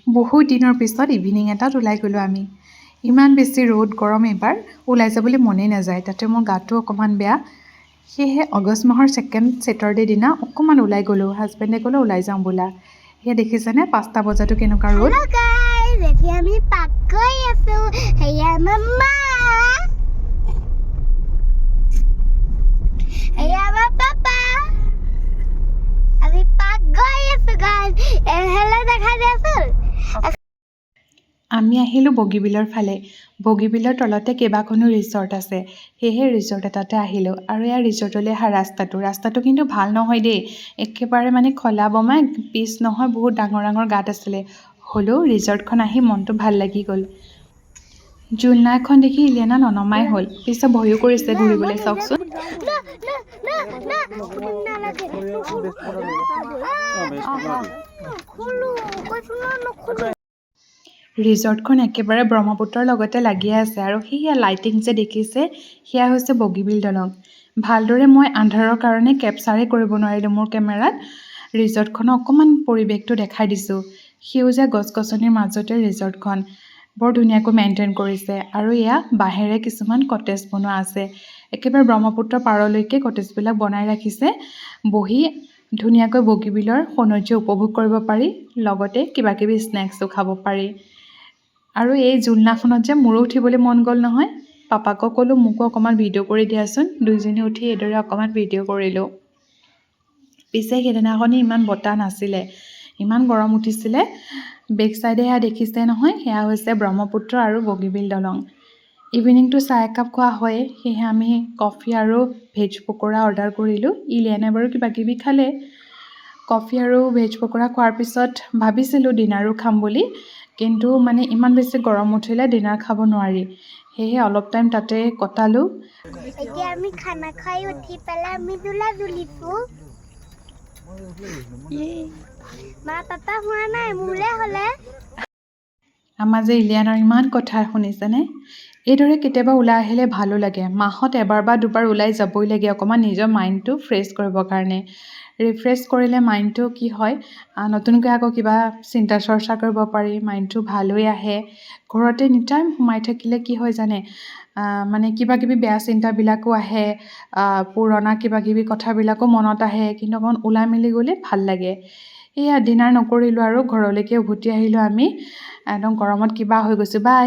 বহুত দিনৰ পিছত ইভিনিং এটাত ওলাই গ'লোঁ আমি। ইমান বেছি ৰ'দ গৰম এইবাৰ ওলাই যাবলৈ মনেই নাযায়, তাতে মোৰ গাটো অকণমান বেয়া। সেয়েহে আগষ্ট মাহৰ ছেকেণ্ড ছেটাৰডে দিনা অকণমান ওলাই গ'লোঁ। হাজবেণ্ডে ক'লে ওলাই যাওঁ বোলা। সেয়া দেখিছেনে 5টা বজাতো কেনেকুৱা ৰ'দ। Hello guys, এতিয়া আমি পাক গৈ আছো। হেয়া মামা, হেয়া আমাৰ পাপা। আমি পাক গৈ আছো guys। হেল্ল দেখা দিয়াচোন। আমি আহিলোঁ বগীবিলৰ ফালে। বগীবিলৰ তলতে কেইবাখনো ৰিজৰ্ট আছে, সেয়েহে ৰিজৰ্ট এটাতে আহিলোঁ। আৰু এয়া ৰিজৰ্টলৈ অহা ৰাস্তাটো কিন্তু ভাল নহয় দেই, একেবাৰে মানে খলা বমা, পিচ নহয়, বহুত ডাঙৰ ডাঙৰ গাঁত আছিলে। হ'লেও ৰিজৰ্টখন আহি মনটো ভাল লাগি গ'ল। জুলনা এখন দেখি ইলিয়ানা ননমাই হ'ল, পিছে ভয়ো কৰিছে ঘূৰিবলৈ। চাওকচোন ৰিজৰ্টখন একেবাৰে ব্ৰহ্মপুত্ৰৰ লগতে লাগিয়ে আছে। আৰু সেয়া লাইটিং যে দেখিছে, সেয়া হৈছে বগীবিল দলং। ভালদৰে মই আন্ধাৰৰ কাৰণে কেপচাৰে কৰিব নোৱাৰিলোঁ মোৰ কেমেৰাত। ৰিজৰ্টখনৰ অকণমান পৰিৱেশটো দেখাই দিছোঁ। সেউজীয়া গছ-গছনিৰ মাজতে ৰিজৰ্টখন বৰ ধুনীয়াকৈ মেইনটেইন কৰিছে। আৰু এয়া বাঁহেৰে কিছুমান কটেজ বনোৱা আছে। একেবাৰে ব্ৰহ্মপুত্ৰ পাৰলৈকে কটেজবিলাক বনাই ৰাখিছে। বহি ধুনীয়াকৈ বগীবিলৰ সৌন্দৰ্য উপভোগ কৰিব পাৰি, লগতে কিবাকিবি স্নেক্সো খাব পাৰি। আৰু এই জুলনাখনত যে মোৰো উঠিবলৈ মন গ'ল নহয়। পাপাকো ক'লোঁ মোকো অকণমান ভিডিঅ' কৰি দিয়াচোন। দুইজনী উঠি এইদৰে অকণমান ভিডিঅ' কৰিলোঁ। পিছে সেইদিনাখনি ইমান বতাহ নাছিলে, ইমান গৰম উঠিছিলে। বেক চাইডে সেয়া দেখিছে নহয়, সেয়া হৈছে ব্ৰহ্মপুত্ৰ আৰু বগীবিল দলং। ইভিনিংটো চাহ একাপ খোৱা হয়েই, সেয়েহে আমি কফি আৰু ভেজ পকৰা অৰ্ডাৰ কৰিলোঁ। ইলিয়ানাই বাৰু কিবাকিবি খালে। কফি আৰু ভেজ পকৰা খোৱাৰ পিছত ভাবিছিলোঁ ডিনাৰো খাম বুলি, কিন্তু মানে ইমান বেছি গৰম উঠিলে ডিনাৰ খাব নোৱাৰি। সেয়েহে অলপ টাইম তাতে কটালোঁ। এতিয়া আমি খানা খাই উঠি পেলাই আমি দুলা দুলিছো। মা পাপা হোৱা নাই, মোলে হ'লে। আমাৰ যে ইলিয়ানাৰ ইমান কথা শুনিছেনে। এইদৰে কেতিয়াবা ওলাই আহিলে ভালো লাগে। মাহত এবাৰ বা দুবাৰ ওলাই যাবই লাগে, অকণমান নিজৰ মাইণ্ডটো ফ্ৰেছ কৰিবৰ কাৰণে। ৰিফ্ৰেছ কৰিলে মাইণ্ডটো কি হয়, নতুনকৈ আকৌ কিবা চিন্তা চৰ্চা কৰিব পাৰি, মাইণ্ডটো ভাল হৈ আহে। ঘৰতে এনিটাইম সোমাই থাকিলে কি হয় জানে, মানে কিবাকিবি বেয়া চিন্তাবিলাকো আহে, পুৰণা কিবাকিবি কথাবিলাকো মনত আহে। কিন্তু অকণমান ওলাই মেলি গ'লে ভাল লাগে। এয়া ডিনাৰ নকৰিলোঁ আৰু ঘৰলৈকে উভতি আহিলোঁ আমি। একদম গৰমত কিবা হৈ গৈছোঁ। বাই।